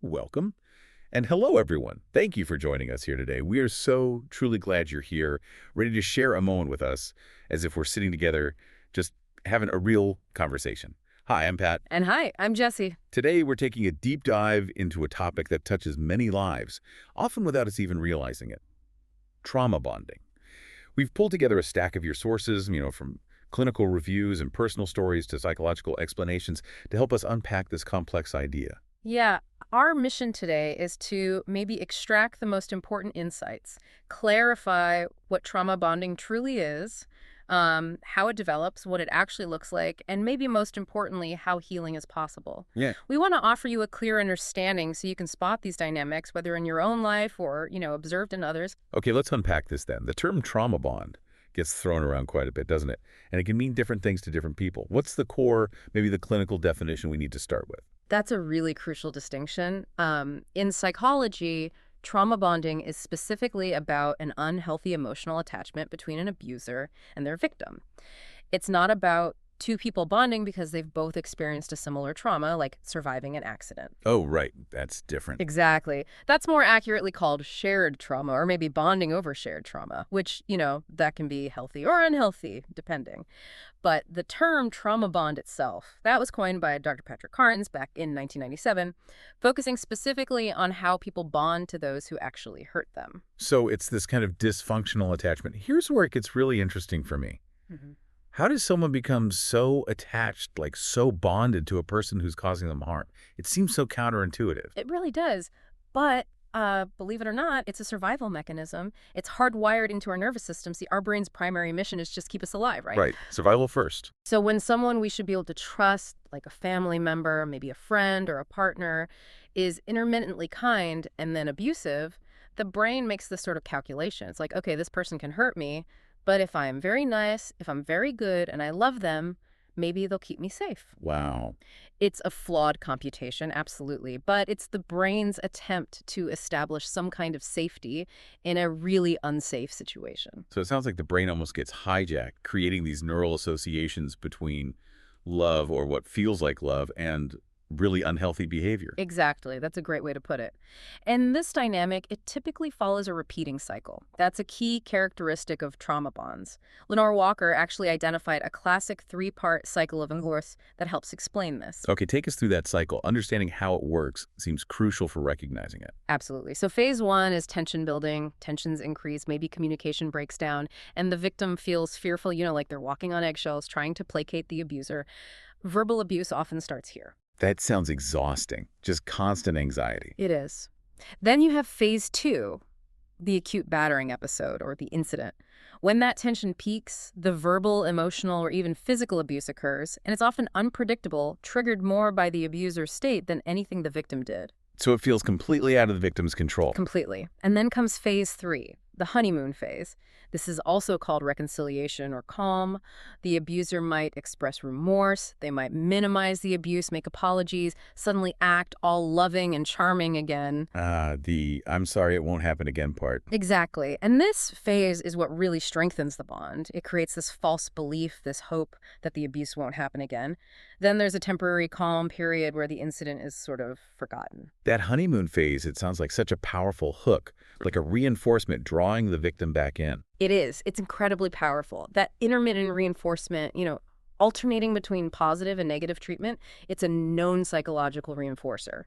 Welcome. And hello, everyone. Thank you for joining us here today. We are so truly glad you're here, ready to share a moment with us as if we're sitting together, just having a real conversation. Hi, I'm Pat. And hi, I'm Jesse. Today, we're taking a deep dive into a topic that touches many lives, often without us even realizing it: trauma bonding. We've pulled together a stack of your sources, from clinical reviews and personal stories to psychological explanations to help us unpack this complex idea. Yeah, our mission today is to maybe extract the most important insights, clarify what trauma bonding truly is, how it develops, what it actually looks like, and maybe most importantly, how healing is possible. Yeah. We want to offer you a clear understanding so you can spot these dynamics, whether in your own life or, observed in others. Okay, let's unpack this then. The term trauma bond gets thrown around quite a bit, doesn't it? And it can mean different things to different people. What's the core, maybe the clinical definition we need to start with? That's a really crucial distinction. In psychology, trauma bonding is specifically about an unhealthy emotional attachment between an abuser and their victim. It's not about two people bonding because they've both experienced a similar trauma, like surviving an accident. Oh, right. That's different. Exactly. That's more accurately called shared trauma, or maybe bonding over shared trauma, which, that can be healthy or unhealthy, depending. But the term trauma bond itself, that was coined by Dr. Patrick Carnes back in 1997, focusing specifically on how people bond to those who actually hurt them. So it's this kind of dysfunctional attachment. Here's where it gets really interesting for me. Mhm. How does someone become so attached, like so bonded to a person who's causing them harm? It seems so counterintuitive. It really does. But believe it or not, it's a survival mechanism. It's hardwired into our nervous system. See, our brain's primary mission is just keep us alive, right? Right. Survival first. So when someone we should be able to trust, like a family member, maybe a friend or a partner, is intermittently kind and then abusive, the brain makes this sort of calculation. It's like, okay, this person can hurt me, but if I'm very nice, if I'm very good and I love them, maybe they'll keep me safe. Wow. It's a flawed computation, absolutely, but it's the brain's attempt to establish some kind of safety in a really unsafe situation. So it sounds like the brain almost gets hijacked, creating these neural associations between love or what feels like love and really unhealthy behavior. Exactly. That's a great way to put it. And this dynamic, it typically follows a repeating cycle. That's a key characteristic of trauma bonds. Lenore Walker actually identified a classic three-part cycle of divorce that helps explain this. Okay, take us through that cycle. Understanding how it works seems crucial for recognizing it. Absolutely. So phase one is tension building, tensions increase, maybe communication breaks down, and the victim feels fearful, like they're walking on eggshells, trying to placate the abuser. Verbal abuse often starts here. That sounds exhausting. Just constant anxiety. It is. Then you have phase two, the acute battering episode or the incident. When that tension peaks, the verbal, emotional, or even physical abuse occurs, and it's often unpredictable, triggered more by the abuser's state than anything the victim did. So it feels completely out of the victim's control. Completely. And then comes phase three, the honeymoon phase. This is also called reconciliation or calm. The abuser might express remorse. They might minimize the abuse, make apologies, suddenly act all loving and charming again. The "I'm sorry it won't happen again" part. Exactly. And this phase is what really strengthens the bond. It creates this false belief, this hope that the abuse won't happen again. Then there's a temporary calm period where the incident is sort of forgotten. That honeymoon phase, it sounds like such a powerful hook, like a reinforcement drawing the victim back in. It is. It's incredibly powerful. That intermittent reinforcement, alternating between positive and negative treatment, it's a known psychological reinforcer.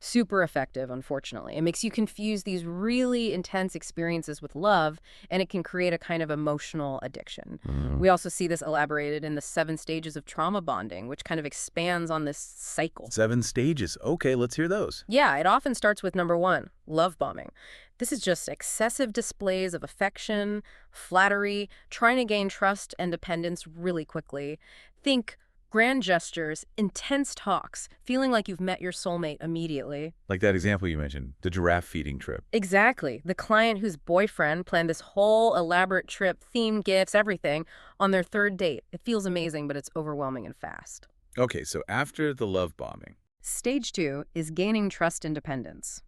Super effective, unfortunately. It makes you confuse these really intense experiences with love, and it can create a kind of emotional addiction. We also see this elaborated in the 7 stages of trauma bonding, which kind of expands on this cycle. 7 stages. Okay, let's hear those. Yeah, it often starts with number one, love bombing. This is just excessive displays of affection, flattery, trying to gain trust and dependence really quickly. Think grand gestures, intense talks, feeling like you've met your soulmate immediately. Like that example you mentioned, the giraffe feeding trip. Exactly. The client whose boyfriend planned this whole elaborate trip, themed gifts, everything, on their third date. It feels amazing, but it's overwhelming and fast. Okay, so after the love bombing. Stage two is gaining trust and dependence.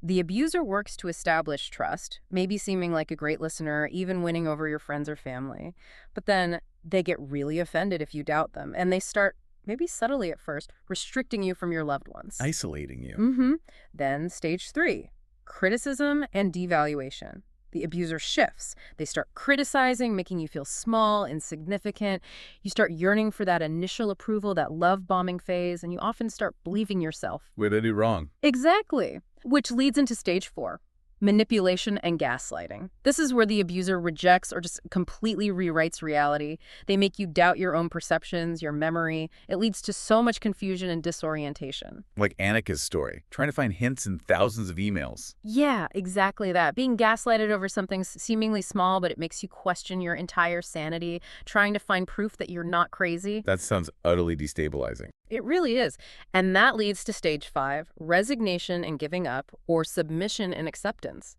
The abuser works to establish trust, maybe seeming like a great listener, even winning over your friends or family. But then they get really offended if you doubt them, and they start maybe subtly at first, restricting you from your loved ones. Isolating you. Then stage 3, criticism and devaluation. The abuser shifts. They start criticizing, making you feel small, insignificant. You start yearning for that initial approval, that love bombing phase, and you often start believing yourself. What did I do wrong? Exactly. Which leads into stage 4, manipulation and gaslighting. This is where the abuser rejects or just completely rewrites reality. They make you doubt your own perceptions, your memory. It leads to so much confusion and disorientation. Like Annika's story, trying to find hints in thousands of emails. Yeah, exactly that. Being gaslighted over something seemingly small, but it makes you question your entire sanity, trying to find proof that you're not crazy. That sounds utterly destabilizing. It really is. And that leads to stage 5, resignation and giving up, or submission and acceptance.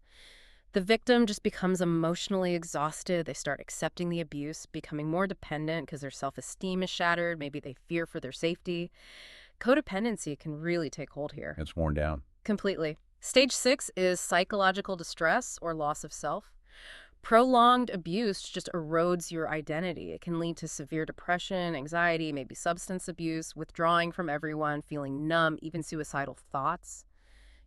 The victim just becomes emotionally exhausted. They start accepting the abuse, becoming more dependent because their self-esteem is shattered. Maybe they fear for their safety. Codependency can really take hold here. It's worn down. Completely. Stage 6 is psychological distress or loss of self. Prolonged abuse just erodes your identity. It can lead to severe depression, anxiety, maybe substance abuse, withdrawing from everyone, feeling numb, even suicidal thoughts.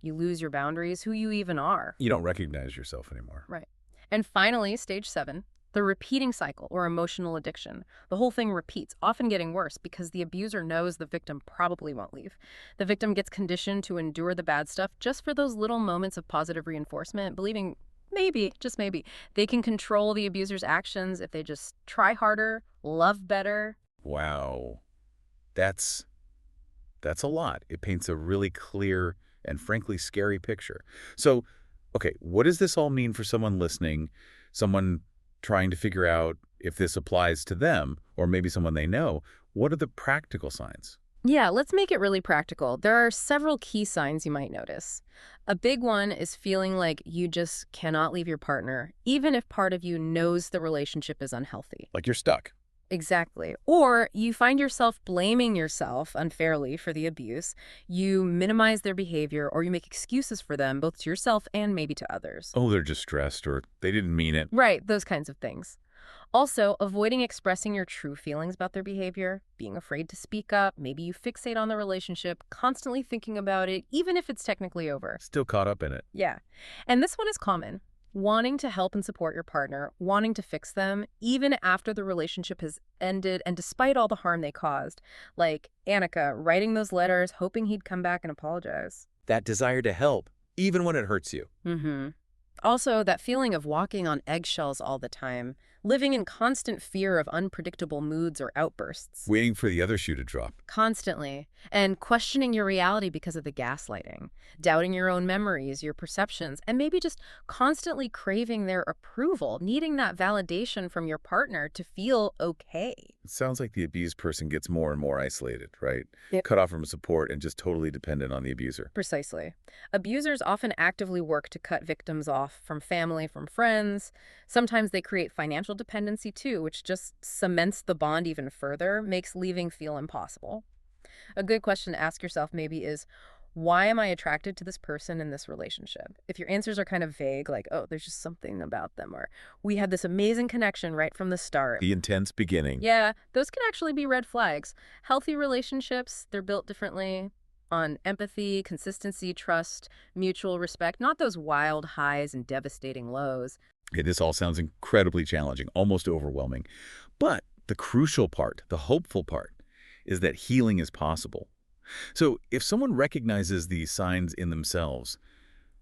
You lose your boundaries, who you even are. You don't recognize yourself anymore. Right. And finally, stage 7, the repeating cycle or emotional addiction. The whole thing repeats, often getting worse because the abuser knows the victim probably won't leave. The victim gets conditioned to endure the bad stuff just for those little moments of positive reinforcement, believing maybe, just maybe, they can control the abuser's actions if they just try harder, love better. Wow. That's a lot. It paints a really clear and frankly scary picture. So, okay, what does this all mean for someone listening, someone trying to figure out if this applies to them, or maybe someone they know? What are the practical signs? Yeah, let's make it really practical. There are several key signs you might notice. A big one is feeling like you just cannot leave your partner, even if part of you knows the relationship is unhealthy. Like you're stuck. Exactly. Or you find yourself blaming yourself unfairly for the abuse. You minimize their behavior or you make excuses for them, both to yourself and maybe to others. Oh, they're just stressed, or they didn't mean it. Right, those kinds of things. Also, avoiding expressing your true feelings about their behavior, being afraid to speak up, maybe you fixate on the relationship, constantly thinking about it, even if it's technically over. Still caught up in it. Yeah. And this one is common. Wanting to help and support your partner, wanting to fix them, even after the relationship has ended and despite all the harm they caused. Like Annika writing those letters, hoping he'd come back and apologize. That desire to help, even when it hurts you. Also, that feeling of walking on eggshells all the time, living in constant fear of unpredictable moods or outbursts. Waiting for the other shoe to drop. Constantly. And questioning your reality because of the gaslighting. Doubting your own memories, your perceptions, and maybe just constantly craving their approval, needing that validation from your partner to feel okay. It sounds like the abused person gets more and more isolated, right? Yep. Cut off from support and just totally dependent on the abuser. Precisely. Abusers often actively work to cut victims off from family, from friends. Sometimes they create financial dependency too, which just cements the bond even further, makes leaving feel impossible. A good question to ask yourself maybe is, why am I attracted to this person in this relationship? If your answers are kind of vague, like, oh, there's just something about them, or we had this amazing connection right from the start. The intense beginning. Yeah, those can actually be red flags. Healthy relationships, they're built differently on empathy, consistency, trust, mutual respect, not those wild highs and devastating lows. Okay, this all sounds incredibly challenging, almost overwhelming. But the crucial part, the hopeful part, is that healing is possible. So if someone recognizes these signs in themselves,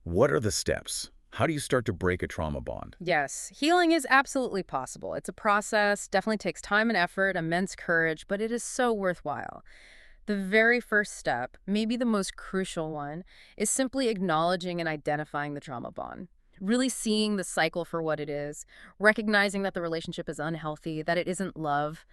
what are the steps? How do you start to break a trauma bond? Yes, healing is absolutely possible. It's a process, definitely takes time and effort, immense courage, but it is so worthwhile. The very first step, maybe the most crucial one, is simply acknowledging and identifying the trauma bond. Really seeing the cycle for what it is, recognizing that the relationship is unhealthy, that it isn't love.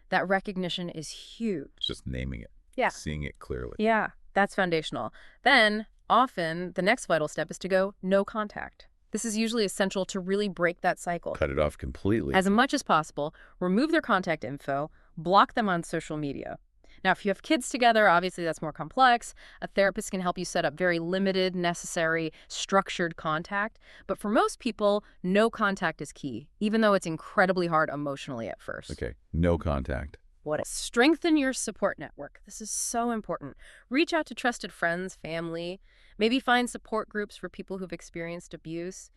That recognition is huge. Just naming it. Yeah. Seeing it clearly. Yeah, that's foundational. Then, often, the next vital step is to go no contact. This is usually essential to really break that cycle. Cut it off completely. As much as possible, remove their contact info, block them on social media. Now, if you have kids together, obviously that's more complex. A therapist can help you set up very limited, necessary, structured contact. But for most people, no contact is key, even though it's incredibly hard emotionally at first. Okay, no contact. Strengthen your support network. This is so important. Reach out to trusted friends, family, maybe find support groups for people who've experienced abuse.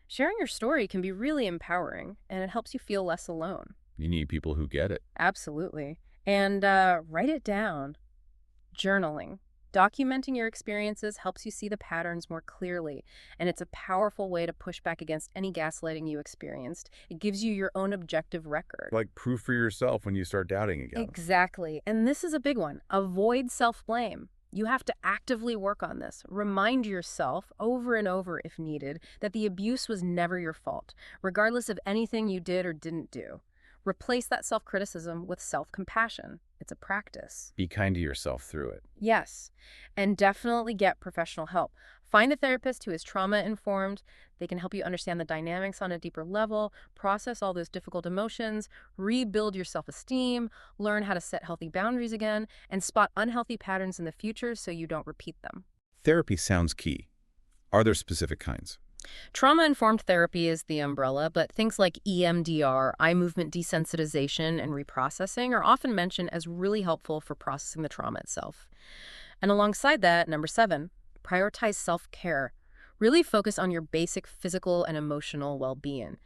Sharing your story can be really empowering, and it helps you feel less alone. You need people who get it. Absolutely. And write it down. Journaling. Documenting your experiences helps you see the patterns more clearly, and it's a powerful way to push back against any gaslighting you experienced. It gives you your own objective record. Like proof for yourself when you start doubting again. Exactly. And this is a big one. Avoid self-blame. You have to actively work on this. Remind yourself over and over, if needed, that the abuse was never your fault, regardless of anything you did or didn't do. Replace that self-criticism with self-compassion. It's a practice. Be kind to yourself through it. Yes, and definitely get professional help. Find a therapist who is trauma-informed. They can help you understand the dynamics on a deeper level, process all those difficult emotions, rebuild your self-esteem, learn how to set healthy boundaries again, and spot unhealthy patterns in the future so you don't repeat them. Therapy sounds key. Are there specific kinds? Trauma-informed therapy is the umbrella, but things like EMDR, eye movement desensitization, and reprocessing are often mentioned as really helpful for processing the trauma itself. And alongside that, number 7, prioritize self-care. Really focus on your basic physical and emotional well-being.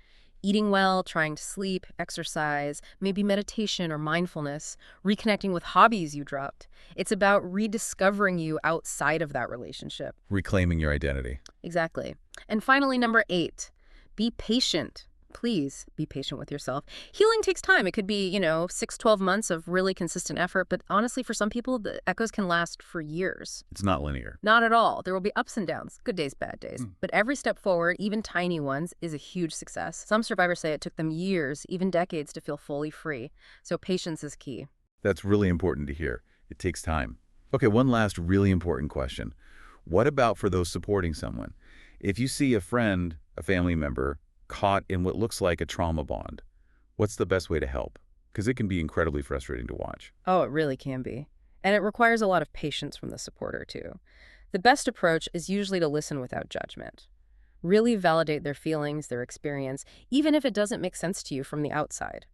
Eating well, trying to sleep, exercise, maybe meditation or mindfulness, reconnecting with hobbies you dropped. It's about rediscovering you outside of that relationship. Reclaiming your identity. Exactly. And finally, number 8, be patient. Please be patient with yourself. Healing takes time. It could be, 6, 12 months of really consistent effort, but honestly, for some people, the echoes can last for years. It's not linear. Not at all. There will be ups and downs, good days, bad days. But every step forward, even tiny ones, is a huge success. Some survivors say it took them years, even decades, to feel fully free. So patience is key. That's really important to hear. It takes time. Okay, one last really important question. What about for those supporting someone? If you see a friend, a family member, caught in what looks like a trauma bond, what's the best way to help? Because it can be incredibly frustrating to watch. Oh, it really can be. And it requires a lot of patience from the supporter, too. The best approach is usually to listen without judgment. Really validate their feelings, their experience, even if it doesn't make sense to you from the outside.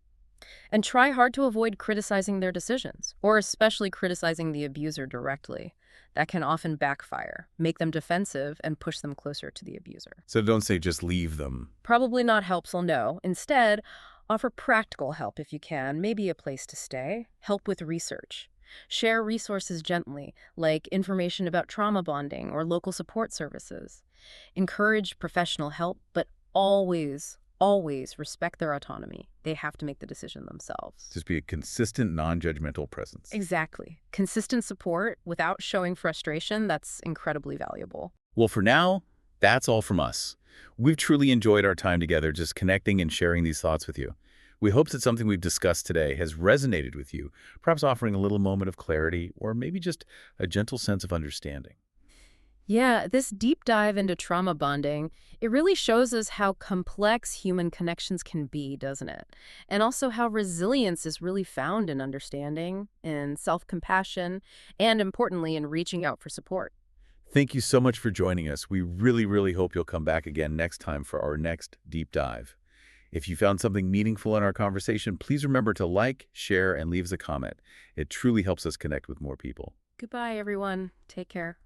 And try hard to avoid criticizing their decisions, or especially criticizing the abuser directly. That can often backfire, make them defensive, and push them closer to the abuser. So don't say just leave them. Probably not helpful, no. Instead, offer practical help if you can, maybe a place to stay, help with research. Share resources gently, like information about trauma bonding or local support services. Encourage professional help, but always respect their autonomy. They have to make the decision themselves. Just be a consistent, non-judgmental presence. Exactly. Consistent support without showing frustration, that's incredibly valuable. Well, for now, that's all from us. We've truly enjoyed our time together just connecting and sharing these thoughts with you. We hope that something we've discussed today has resonated with you, perhaps offering a little moment of clarity or maybe just a gentle sense of understanding. Yeah, this deep dive into trauma bonding, it really shows us how complex human connections can be, doesn't it? And also how resilience is really found in understanding, in self-compassion, and importantly, in reaching out for support. Thank you so much for joining us. We really hope you'll come back again next time for our next deep dive. If you found something meaningful in our conversation, please remember to like, share, and leave us a comment. It truly helps us connect with more people. Goodbye, everyone. Take care.